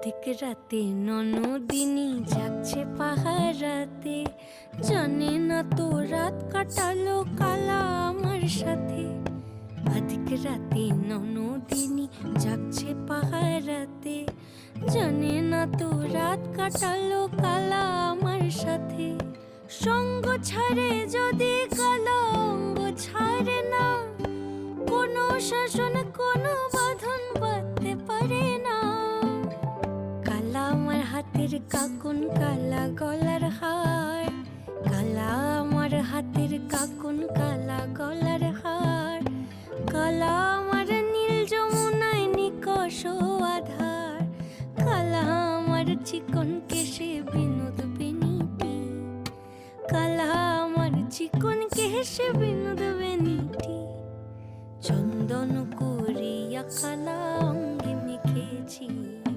অধিক রাতে ননদিনী জাগছে পাহারাতে, জানে না তো রাত কাটালো কালা আমার সাথে। অধিক রাতে ননদিনী জাগছে পাহারাতে, জানে না তো রাত কাটালো কালা আমার সাথে। সঙ্গ ছাড়ে যদি কালো অঙ্গ ছাড়ে না, কোনো শাসন কোনো বাঁধন বাঁধতে পারে না। কালা আমার হাতের কাকুন কালা গলার হার, কালা আমার হাতের কাকুন কালা গলার হার, কালা আমার নীল যমুনায় নিকষ আধার, কালা আমার চিকন কেশে বিনোদ বেনিটি, কালা আমার চিকন কেশে বিনোদ বেনিটি। চন্দন করিয়া কালা অঙ্গে মেখেছি।